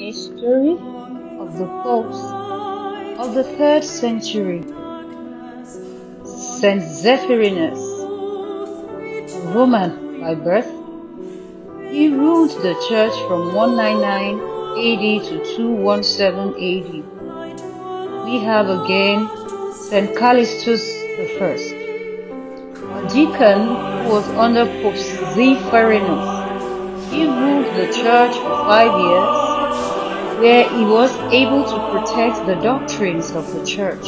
History of the Popes of the 3rd century. Saint Zephyrinus, a Roman by birth, he ruled the church from 199 AD to 217 AD. We have again Saint Callistus I, a deacon who was under Pope Zephyrinus. He ruled the church for 5 years, where he was able to protect the doctrines of the church.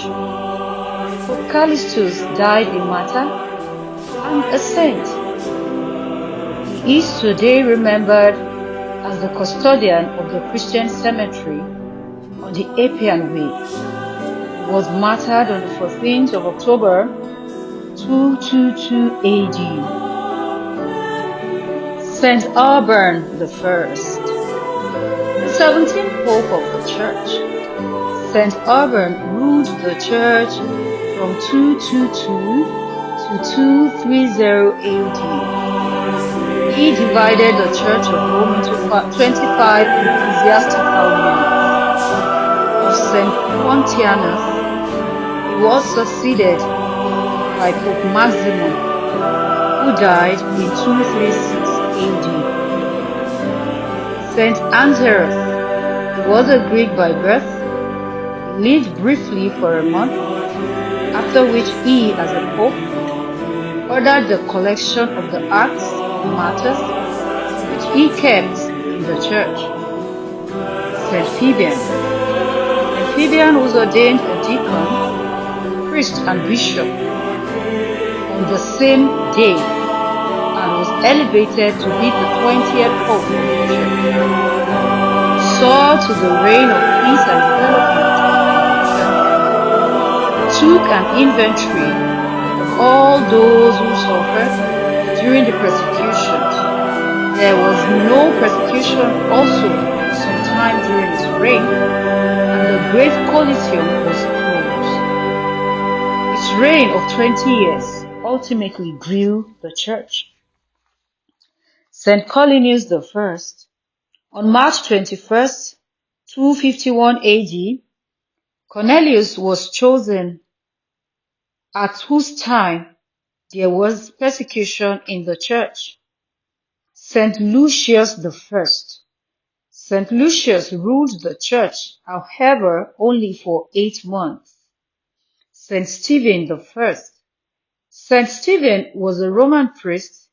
Pope Callistus died a martyr and a saint. He is today remembered as the custodian of the Christian cemetery on the Appian Way. He was martyred on the 14th of October 222 AD. Saint Urban I, the 17th Pope of the Church. Saint Urban ruled the Church from 222 to 230 AD. He divided the Church of Rome into 25 ecclesiastical units. Of Saint Pontianus, he was succeeded by Pope Maximum, who died in 236 AD. Saint Anterus, he was a Greek by birth. He lived briefly for a month, after which he, as a pope, ordered the collection of the Acts of Martyrs, which he kept in the church. Saint Fabian. Saint Fabian was ordained a deacon, priest and bishop on the same day, and was elevated to be the 20th Pope of the Church. Saw to the reign of peace and development of the Church. Took an inventory of all those who suffered during the persecutions. There was no persecution also for some time during his reign, and the Great Coliseum was closed. Its reign of 20 years ultimately grew the church. Saint Colinius I. On March 21st, 251 AD, Cornelius was chosen, at whose time there was persecution in the church. Saint Lucius I. Saint Lucius ruled the church, however, only for 8 months. Saint Stephen I. Saint Stephen was a Roman priest.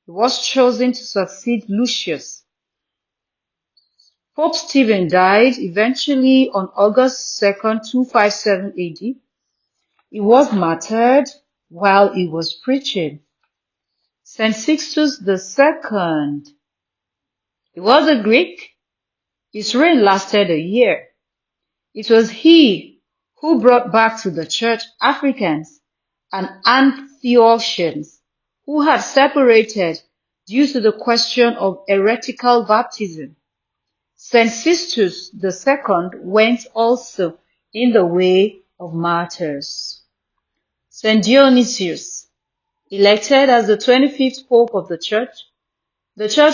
He was chosen to succeed Lucius. Pope Stephen died eventually on August 2nd, 257 AD. He was martyred while he was preaching. Saint Sixtus II. He was a Greek. His reign lasted a year. It was he who brought back to the church Africans and Antiochians who had separated due to the question of heretical baptism. Saint Sixtus II went also in the way of martyrs. Saint Dionysius, elected as the 25th Pope of the church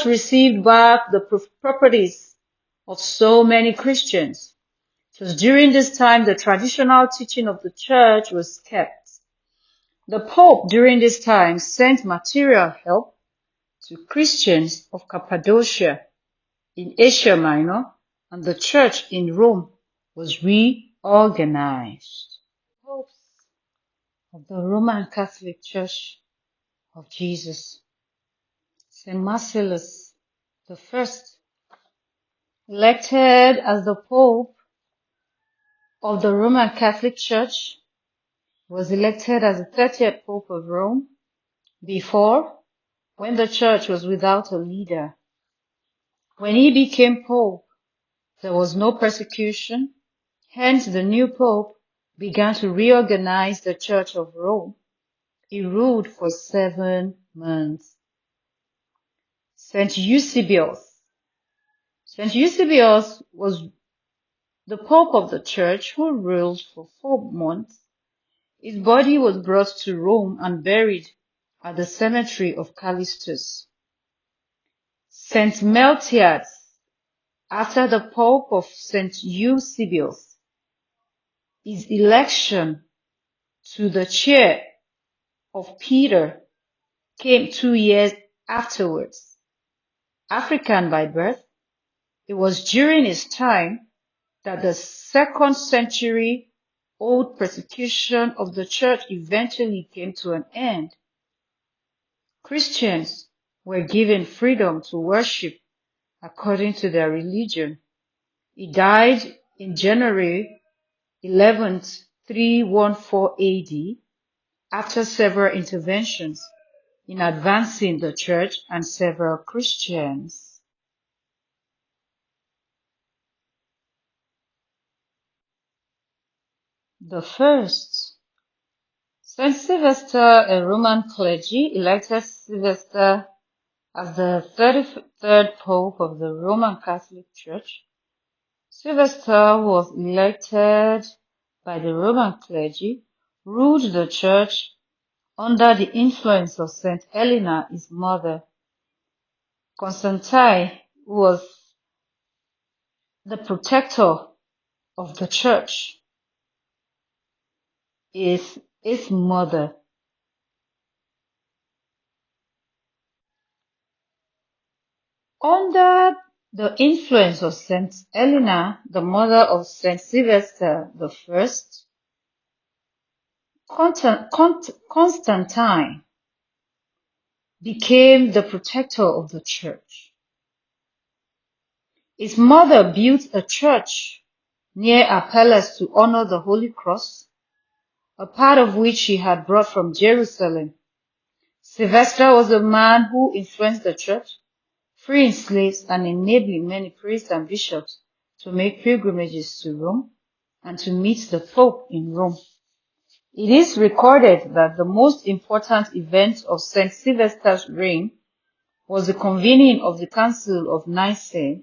received back the properties of so many Christians. It was during this time the traditional teaching of the church was kept. The Pope during this time sent material help to Christians of Cappadocia in Asia Minor, and the church in Rome was reorganized. Popes of the Roman Catholic Church of Jesus. Saint Marcellus I, elected as the Pope of the Roman Catholic Church, was elected as the 30th Pope of Rome before, when the church was without a leader. When he became Pope, there was no persecution, hence the new Pope began to reorganize the Church of Rome. He ruled for 7 months. Saint Eusebius. Saint Eusebius was the Pope of the Church who ruled for 4 months. His body was brought to Rome and buried at the cemetery of Callistus. Saint Meltiades. after the Pope of St. Eusebius. His election to the chair of Peter came 2 years afterwards. African by birth, it was during his time that the 2nd century old persecution of the church eventually came to an end. Christians were given freedom to worship according to their religion. He died in January 11th, 314 AD, after several interventions in advancing the church and several Christians. The first, Saint Sylvester, a Roman clergy, elected Sylvester as the 33rd Pope of the Roman Catholic Church. Sylvester was elected by the Roman clergy, ruled the church under the influence of Saint Helena, his mother. Constantine, who was the protector of the church, is his mother. Under the influence of Saint Helena, the mother of Saint Sylvester I, Constantine became the protector of the church. His mother built a church near her palace to honor the Holy Cross, a part of which she had brought from Jerusalem. Sylvester was a man who influenced the church, freeing slaves and enabling many priests and bishops to make pilgrimages to Rome and to meet the Pope in Rome. It is recorded that the most important event of Saint Sylvester's reign was the convening of the Council of Nicaea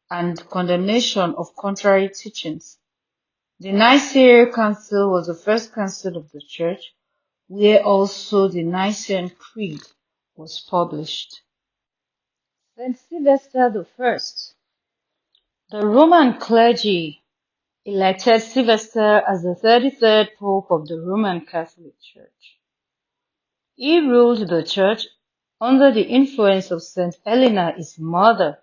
and condemnation of contrary teachings. The Nicene Council was the first council of the church, where also the Nicene Creed was published. Saint Sylvester I. The Roman clergy elected Sylvester as the 33rd Pope of the Roman Catholic Church. He ruled the church under the influence of Saint Helena, his mother.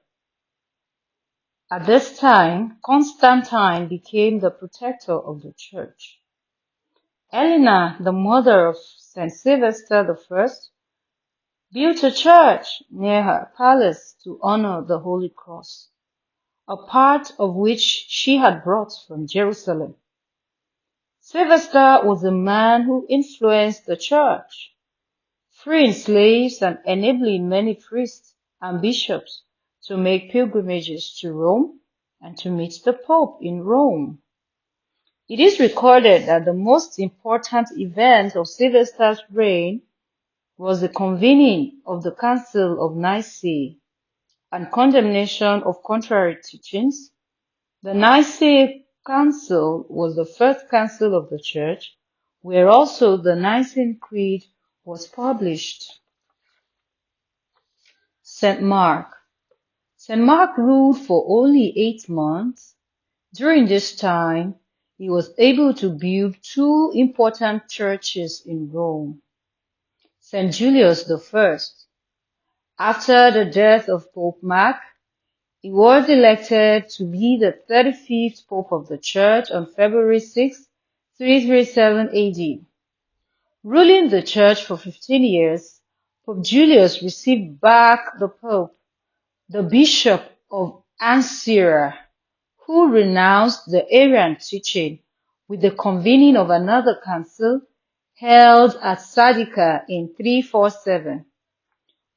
At this time, Constantine became the protector of the church. Helena, the mother of Saint Sylvester I, built a church near her palace to honor the Holy Cross, a part of which she had brought from Jerusalem. Sylvester was a man who influenced the church, freeing slaves and enabling many priests and bishops to make pilgrimages to Rome and to meet the Pope in Rome. It is recorded that the most important event of Sylvester's reign was the convening of the Council of Nicaea and condemnation of contrary teachings. The Nicene Council was the first council of the church, where also the Nicene Creed was published. St. Mark. St. Mark ruled for only 8 months. During this time, he was able to build 2 important churches in Rome. St. Julius I. After the death of Pope Mark, he was elected to be the 35th Pope of the Church on February 6, 337 AD. Ruling the Church for 15 years, Pope Julius received back the Pope, the Bishop of Ancyra, who renounced the Arian teaching with the convening of another council held at Sardica in 347.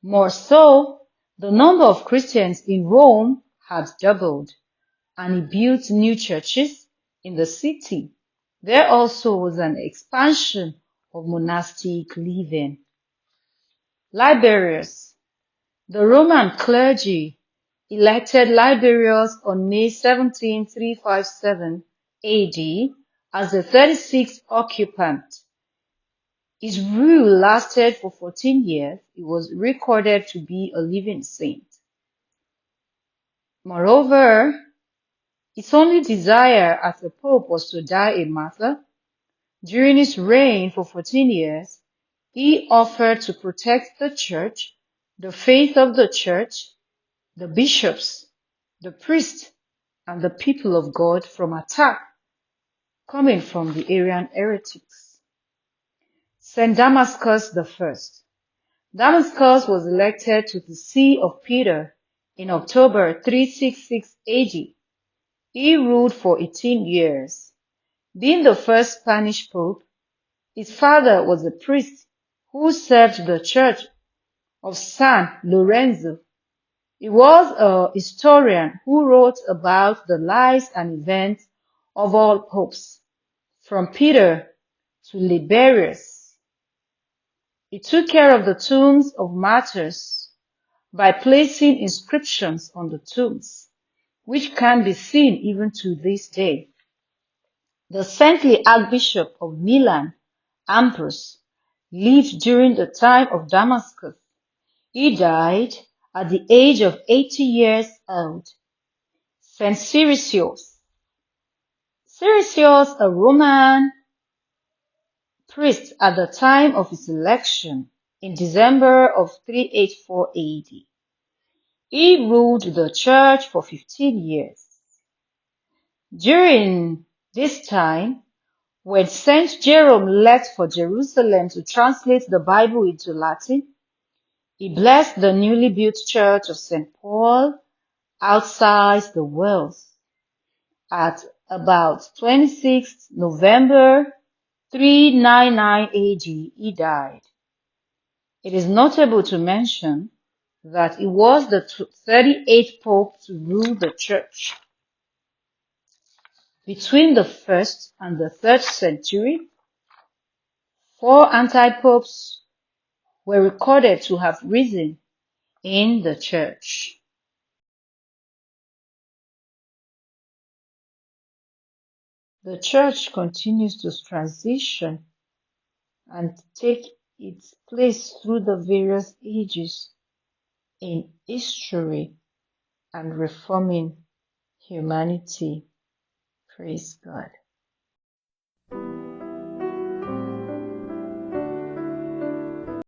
More so, the number of Christians in Rome had doubled, and he built new churches in the city. There also was an expansion of monastic living. Liberius. The Roman clergy elected Liberius on May 17, 357 AD as the 36th occupant. His rule lasted for 14 years. He was recorded to be a living saint. Moreover, its only desire as a pope was to die a martyr. During his reign for 14 years, he offered to protect the church, the faith of the church, the bishops, the priests, and the people of God from attack coming from the Arian heretics. Saint Damascus I. Damascus was elected to the See of Peter in October 366 AD. He ruled for 18 years. Being the first Spanish pope, his father was a priest who served the church of San Lorenzo. He was a historian who wrote about the lives and events of all popes, from Peter to Liberius. He took care of the tombs of martyrs by placing inscriptions on the tombs, which can be seen even to this day. The saintly Archbishop of Milan, Ambrose, lived during the time of Damascus. He died at the age of 80 years old. Saint Siricius. Siricius, a Roman priest at the time of his election in December of 384 AD. He ruled the church for 15 years. During this time, when Saint Jerome left for Jerusalem to translate the Bible into Latin, he blessed the newly built church of St. Paul outside the walls. At about 26th November 399 AD, he died. It is notable to mention that he was the 38th pope to rule the church. Between the 1st and the 3rd century, 4 anti-popes were recorded to have risen in the church. The church continues to transition and take its place through the various ages in history and reforming humanity. Praise God.